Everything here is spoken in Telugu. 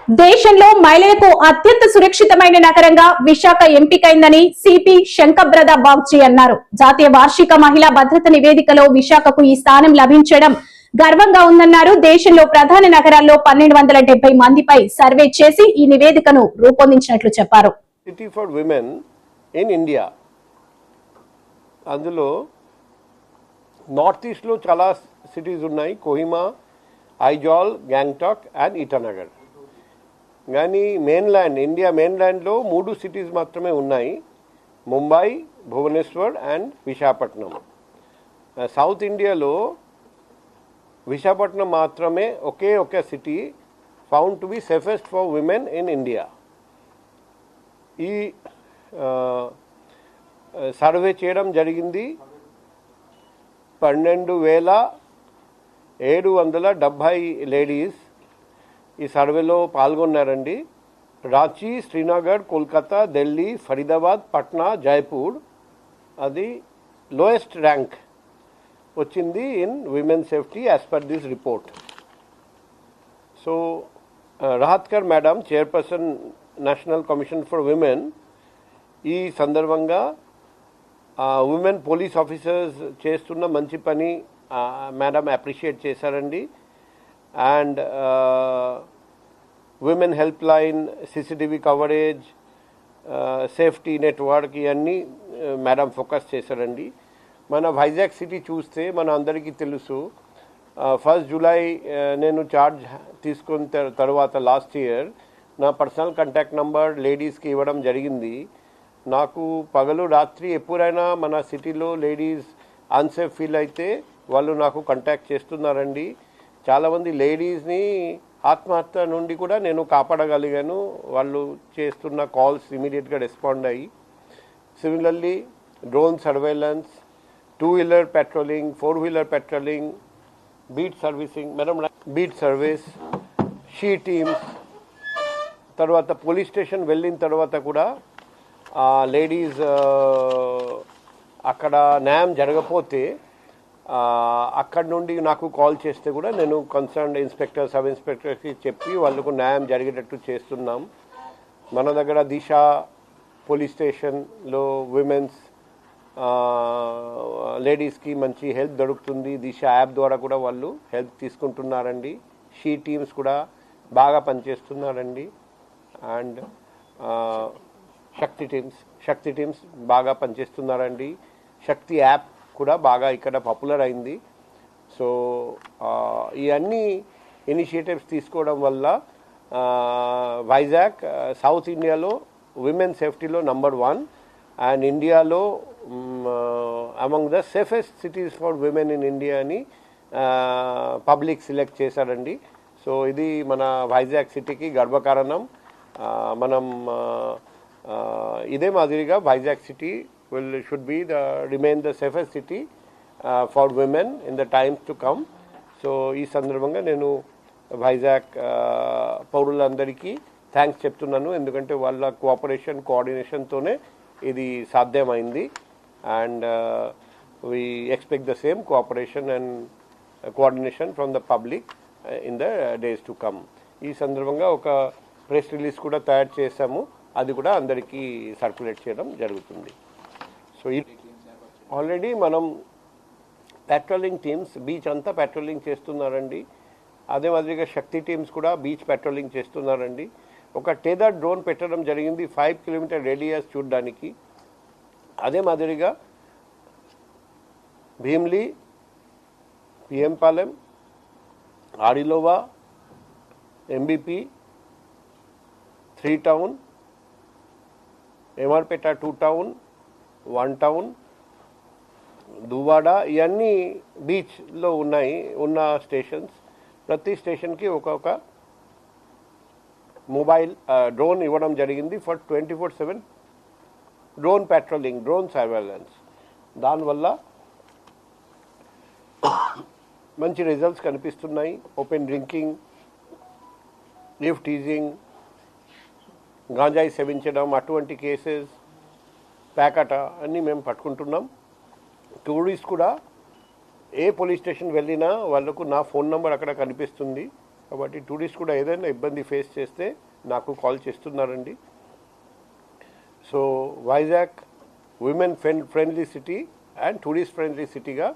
దేశంలో మహిళలకు అత్యంత సురక్షితమైన నగరంగా విశాఖ ఎంపికైందని సిపి శంకబ్రద బాగ్చి అన్నారు. జాతీయ వార్షిక మహిళా భద్రత నివేదికలో విశాఖకు ఈ స్థానం లభించడం గర్వంగా ఉందన్నారు. దేశంలో ప్రధాన నగరాల్లో 1270 మందిపై సర్వే చేసి ఈ నివేదికను రూపొందించినట్లు చెప్పారు. City for women in India, అందులో నార్త్ ఈస్ట్లో చాలా సిటీస్ ఉన్నాయి. కోహిమా, ఐజాల్, గ్యాంగ్టాక్ అండ్ ఇటానగర్. కానీ ఇండియా మెయిన్ల్యాండ్లో 3 సిటీస్ మాత్రమే ఉన్నాయి: ముంబై, భువనేశ్వర్ అండ్ విశాఖపట్నం. సౌత్ ఇండియాలో విశాఖపట్నం మాత్రమే ఒకే city found to be safest for women in India. ఈ సర్వే చేయడం జరిగింది. 12,770 లేడీస్ ఈ సర్వేలో పాల్గొన్నారండి. రాంచీ, శ్రీనగర్, కోల్కతా, ఢిల్లీ, ఫరీదాబాద్, పట్నా, జైపూర్ అది లోయెస్ట్ ర్యాంక్ వచ్చింది in women safety as per this report. So Rahatkar madam, chairperson national commission for women, ఈ సందర్భంగా విమెన్ పోలీస్ ఆఫీసర్స్ చేస్తున్న మంచి పని మేడం అప్రిషియేట్ చేశారండి. And women help line, CCTV coverage, safety network ఇవన్నీ మేడం ఫోకస్ చేశారండి. మన వైజాగ్ సిటీ చూస్తే మన అందరికీ తెలుసు, 1 జూలై నేను చార్జ్ తీసుకున్న తర్వాత లాస్ట్ ఇయర్ నా పర్సనల్ కాంటాక్ట్ నంబర్ లేడీస్కి ఇవ్వడం జరిగింది. నాకు పగలు రాత్రి ఎప్పుడైనా మన సిటీలో లేడీస్ అన్సేఫ్ ఫీల్ అయితే వాళ్ళు నాకు కాంటాక్ట్ చేస్తున్నారండి. చాలామంది లేడీస్ని ఆత్మహత్య నుండి కూడా నేను కాపాడగలిగాను. వాళ్ళు చేస్తున్న కాల్స్ ఇమీడియట్గా రెస్పాండ్ అయ్యి. Similarly drone surveillance, two wheeler patrolling, four wheeler patrolling, beat servicing madam, beat service, she teams, తర్వాత పోలీస్ స్టేషన్ వెళ్ళిన తర్వాత కూడా లేడీస్ అక్కడ న్యాయం జరగకపోతే అక్కడి నుండి నాకు కాల్ చేస్తే కూడా నేను కన్సర్న్డ్ ఇన్స్పెక్టర్, సబ్ ఇన్స్పెక్టర్కి చెప్పి వాళ్ళకు న్యాయం జరిగేటట్టు చేస్తున్నాం. మన దగ్గర దిశ పోలీస్ స్టేషన్లో విమెన్స్ లేడీస్కి మంచి హెల్ప్ దొరుకుతుంది. దిశ యాప్ ద్వారా కూడా వాళ్ళు హెల్ప్ తీసుకుంటున్నారండి. షీ టీమ్స్ కూడా బాగా పనిచేస్తున్నారండి. అండ్ శక్తి టీమ్స్ బాగా పనిచేస్తున్నారండి. శక్తి యాప్ కూడా బాగా ఇక్కడ పాపులర్ అయింది. సో ఇవన్నీ ఇనిషియేటివ్స్ తీసుకోవడం వల్ల వైజాగ్ సౌత్ ఇండియాలో విమెన్ సేఫ్టీలో నంబర్ 1 అండ్ ఇండియాలో among the safest cities for women in India అని పబ్లిక్ సెలెక్ట్ చేశారండి. సో ఇది మన వైజాగ్ సిటీకి గర్వకారణం. మనం ఇదే మాదిరిగా Vizag city should remain the safest city for women in the times to come. So ఈ సందర్భంగా నేను వైజాగ్ పౌరులందరికీ థ్యాంక్స్ చెప్తున్నాను. ఎందుకంటే వాళ్ళ కోఆర్డినేషన్తోనే ఇది సాధ్యమైంది. And we expect the same cooperation and coordination from the public in the days to come. ఈ సందర్భంగా ఒక ప్రెస్ రిలీజ్ కూడా తయారు చేశాము. అది కూడా అందరికీ సర్క్యులేట్ చేయడం జరుగుతుంది. సో ఆల్రెడీ మనం పెట్రోలింగ్ టీమ్స్ బీచ్ అంతా పెట్రోలింగ్ చేస్తున్నారండి. అదే మాదిరిగా శక్తి టీమ్స్ కూడా బీచ్ పెట్రోలింగ్ చేస్తున్నారండి. ఒక టెదర్ డ్రోన్ పెట్టడం జరిగింది 5 కిలోమీటర్ రేడియస్ చూడడానికి. అదే మాదిరిగా భీమ్లీ, పిఎంపాలెం, ఆడిలోవా, ఎంబీపీ, 3 టౌన్, ఎమర్పేట 2 టౌన్, 1 టౌన్, దువ్వాడ ఇవన్నీ బీచ్లో ఉన్న స్టేషన్స్. ప్రతి స్టేషన్కి ఒక్కొక్క మొబైల్ డ్రోన్ ఇవ్వడం జరిగింది for 24/7 drone patrolling, drone surveillance. దానివల్ల మంచి రిజల్ట్స్ కనిపిస్తున్నాయి. ఓపెన్ డ్రింకింగ్, లిఫ్ట్ టీజింగ్, గాంజాయి సేవించడం అటువంటి కేసెస్, ప్యాకట అన్నీ మేము పట్టుకుంటున్నాం. టూరిస్ట్ కూడా ఏ పోలీస్ స్టేషన్ వెళ్ళినా వాళ్ళకు నా ఫోన్ నెంబర్ అక్కడ కనిపిస్తుంది. కాబట్టి టూరిస్ట్ కూడా ఏదైనా ఇబ్బంది ఫేస్ చేస్తే నాకు కాల్ చేస్తున్నారండి. So Vizag women friendly city and tourist friendly సిటీగా